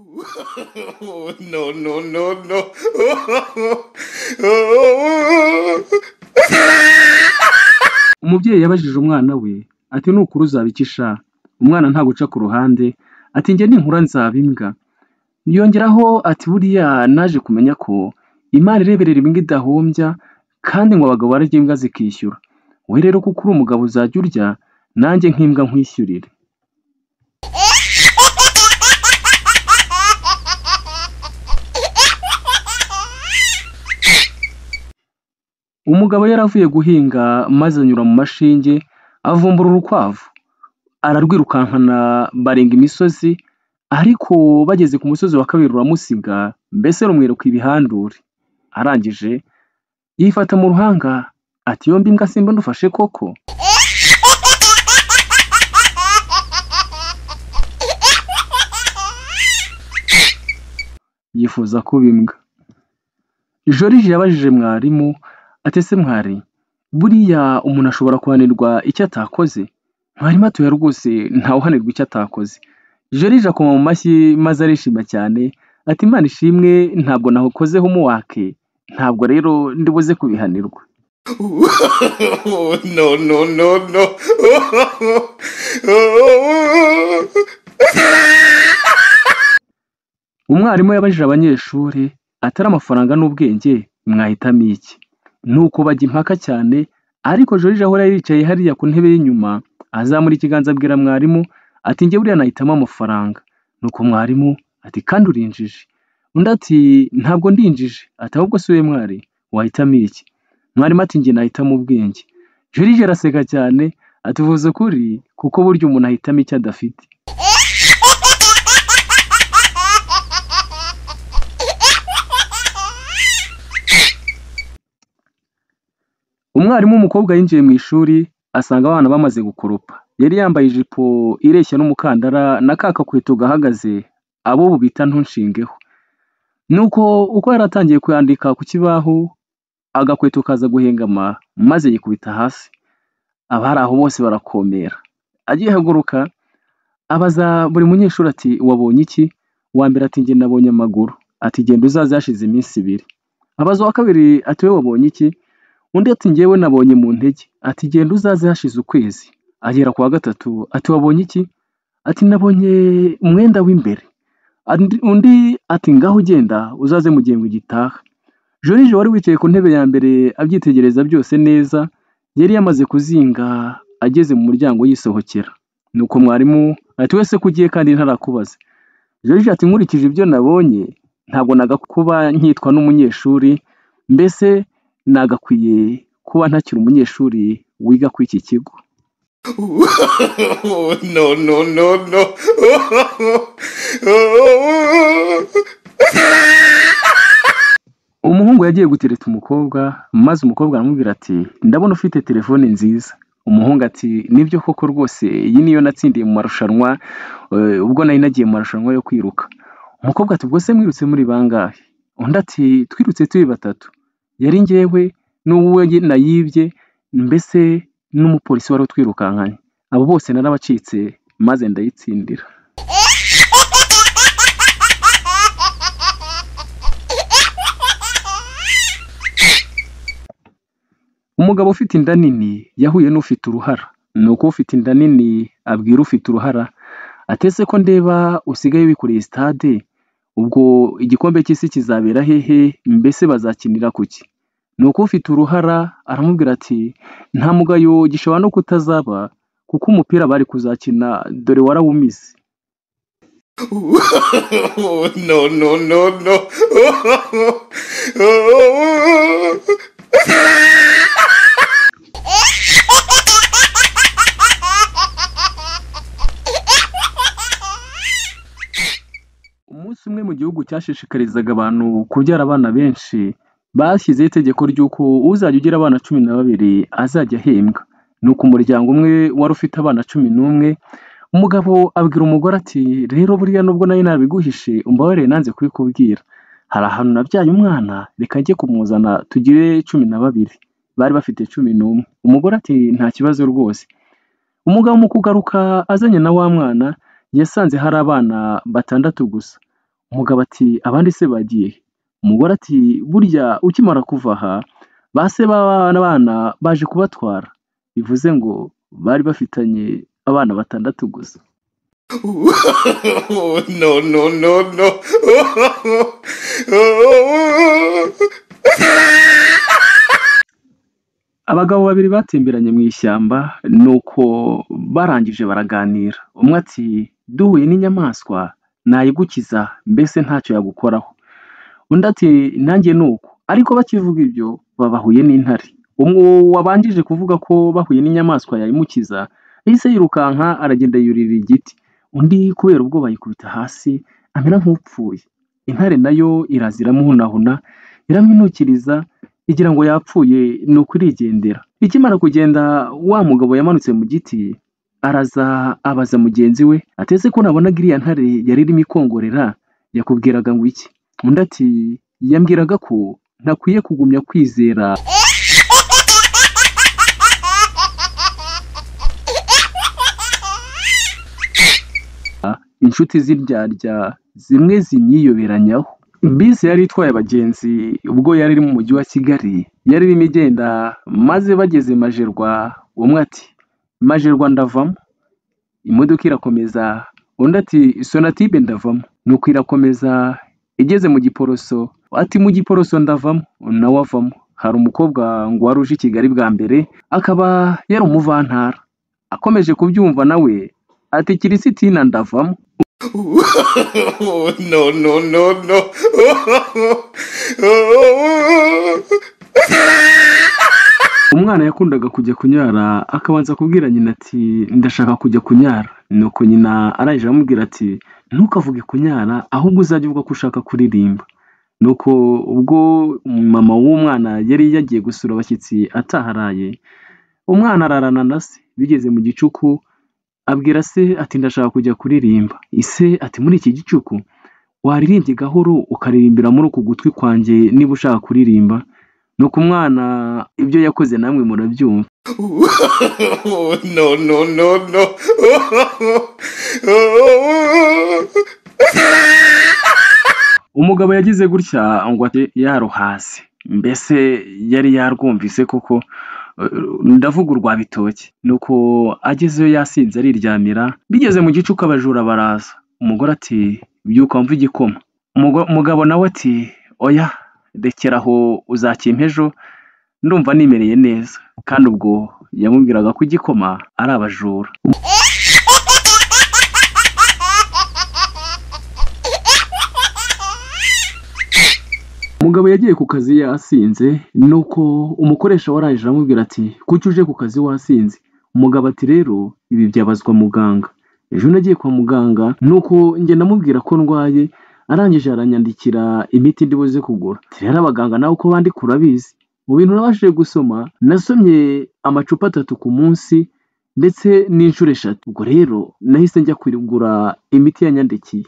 No, no, no, no. Umubyeyi yabajije umwana we ati nukuri uzaba iki sha? Umwana nta guca ku ruhande ati njye ninkura nzaba imbwa. Yongeraho ati buriya naje kumenya ko Imana ireberera imbwa idahumbya kandi ngo abagabo bararya imbwa zikishyura. We rero kuko uri umugabo uzajya urya nanjye nk'imbwa nkwishyurire. Umugabo yari avuye guhinga maze anyura mu mashinge avumbura urukwavu, ararwirukankana barenga imisozi, ariko bageze ku musozi wa kabiri ruramusiga, mbese rumwiruka ibihandure. Arangije yifata mu ruhanga ati yombi imbwa simba ndufashe koko. Yifuza kuba imbwa. Joriji yabajije mwarimu ati ese mwari, buriya umuntu ashobora kuhanirwa icyo atakoze? Mwarimu atuye rwose ntawuhanirwa icyo atakoze. Joriji akoma mu mashyi maze arishima cyane ati Imana ishimwe ntabwo nakozeho umuwake, ntabwo rero ndibuze kubihanirwa. No, no, no, no. Umwarimu yabajije abanyeshuri atari amafaranga n'ubwenge mwahitamo iki? Nuko bajya impaka cyane, ariko Joriji ahora yicaye hariya ku ntebe y'inyuma azamura ikiganza abwira mwarimu ati njye buriya nahitamo amafaranga. Nuko mwarimu ati kandi urinjije. Undi ati ntabwo ndinjije. Ati ahubwo si we mwari wahitamo iki? Mwarimu ati njye nahitamo ubwenge. Joriji araseka cyane ati uvuze ukuri kuko burya umuntu ahitamo icyo adafite. Umwarimu w'umukobwa yinjiye mu ishuri asanga abana bamaze gukoropa. Yari yambaye ijipo ireshya n'umukandara na ka kakweto gahagaze abo bita ntunshingeho. Nuko uko yari atangiye kwandika ku kibaho, agakweto kaza guhengama maze yikubita hasi. Abari aho bose barakomera. Agiye haguruka abaza buri munyeshuri ati wabonye iki? Uwa mbere ati njye nabonye amaguru. Ati genda uzaze hashize iminsi 2. Abaza uwa kabiri ati we wabonye iki? Undi ati njyewe nabonye mu ntege. Ati genda uzaze hashize ukwezi. Agera ku wa gatatu ati wabonye iki? Ati nabonye umwenda w'imbere. Undi ati ngaho ugenda uzaze mu gihembwe gitaha. Joriji wari wicaye ku ntebe ya mbere abyitegereza byose neza, yari yamaze kuzinga ageze mu muryango yisohokera. Nuko mwarimu ati wese ko ugiye kandi ntarakubaza. Joriji ati nkurikije ibyo nabonye ntabwo nagakuba nkitwa n'umunyeshuri, mbese nagakwiye kuba ntakiri umunyeshuri wiga ku iki kigo. No, no, no, no. Umuhungu yagiye gutereta umukobwa, maze umukobwa aramubwira ati ndabona ufite telefone nziza. Umuhungu ati nibyo koko rwose, iyi niyo natsindiye mu marushanwa ubwo nari nagiye mu marushanwa yo kwiruka. Umukobwa ati ubwo se mwirutse muri bangahe? Undi ati twirutse turi 3. Yari njyewe n'uwo nayibye, mbese n'umupolisi wari utwirukankanye. Abo bose narabacitse maze ndayitsindira. Umugabo ufite inda nini yahuye n'ufite uruhara. Nuko ufite inda nini abwira ufite uruhara atese ko ndeba usigaye wikoreye stade, ubwo igikombe cy'isi kizabera hehe, mbese bazakinira kuki? Nuko ufite uruhara aramubwira ati nta mugayo gishobora no kutazaba kuko umupira bari kuzakina dore warawumize. No, no, no, no. Umunsi umwe mu gihugu cyashishikarizaga abantu kubyara abana benshi, bashyizeho itegeko ry'uko uzajya ugira abana 12 azajya ahembwa. Nuko umuryango umwe wari ufite abana 11, umugabo abwira umugore ati rero buriya nubwo nari nabiguhishe umbabarire nanze kubikubwira, hari ahantu nabyaye umwana reka njye kumuzana tugire 12. Bari bafite 11. Umugore ati nta kibazo rwose. Umugabo mu kugaruka azanye na wa mwana yasanze hari abana 6 gusa. umugabo ati abandi se bagiye he? Umugore ati burya ukimara kuva aha ba se b'abana baje kubatwara, bivuze ngo bari bafitanye abana 6 gusa. No, no, no, no. Abagabo babiri batemberanye mu ishyamba nuko barangije baraganira. Umwe ati duhuye n'inyamaswa nayigukiza mbese ntacyo yagukoraho. Undi ati nanjye nuko, ariko bakivuga ibyo babahuye n'intare. Umwe wabanjije kuvuga ko bahuye n'inyamaswa yayimukiza yahise yirukanka aragenda yurira igiti. Undi kubera ubwoba yikubita hasi amera nk'upfuye. Intare nayo iraza iramuhunahuna iramwinukiriza igira ngo yapfuye nuko irigendera. Ikimara kugenda wa mugabo yamanutse mu giti araza abaza mugenzi we ateze ko nabonaga iriya ntare yari irimo ikongorera yakubwiraga ngo iki? Undi ati yambwiraga ko ntakwiye kugumya kwizera inshuti z'indyarya zimwe zinyiyoberanyaho. Bisi yari itwaye abagenzi ubwo yari iri mu mujyi wa Kigali, yari irimo igenda maze bageze Majerwa, umwe ati Majerwa ndavamo. Imodoka irakomeza, undi ati Sonatibe ndavamo. Nuko irakomeza igeze mu Giporoso, ati mu Giporoso ndavamo, nawe avamo. Hari umukobwa ngo wari uje i Kigali bwa mbere akaba yari umuvantara, akomeje kubyumva nawe ati Kirisitina ndavamo. No, no, no, no. Umwana yakundaga kujya kunyara akabanza kubwira nyina ati ndashaka kujya kunyara. Nuko nyina arangije aramubwira ati ntukavuge kunyara ahubwo uzajya uvuga ko ushaka kuririmba. Nuko ubwo mama w'umwana yari yagiye gusura abashyitsi ataharaye, umwana ararana na se. Bigeze mu gicuku abwira se ati ndashaka kujya kuririmba. Ise ati muri iki gicuku waririmbye gahoro ukaririmbira muri uku gutwi kwanjye niba ushaka kuririmba. Nuko umwana ibyo yakoze namwe murabyumva. No, no, no, no. Umugabo yagize gutya ngo ati yaruhase, mbese yari yarwumvise koko, ndavuga urwa bitoke. Nuko agezeyo yasinze ariryamira. Bigeze mu gicuku abajura baraza. Umugore ati byuka wumve igikoma. Umugabo nawe ati oya rekeraho uzakimpa ejo ndumva nimereye neza. Kandi ubwo yamubwiraga ko igikoma ari abajura. Umugabo yagiye ku kazi yasinze, nuko umukoresha warangije aramubwira ati kuki uje ku kazi wasinze? Umugabo ati rero ibi byabazwa muganga. Ejo nagiye kwa muganga nuko njye namubwira ko ndwaye, arangije aranyandikira imiti ndibuze kugura. Rero abaganga nawe uko bandika urabizi. Mu bintu nabashije gusoma nasomye amacupa 3 ku munsi ndetse n'inshuro 3. Ubwo rero nahise njya kwigura imiti yanyandikiye.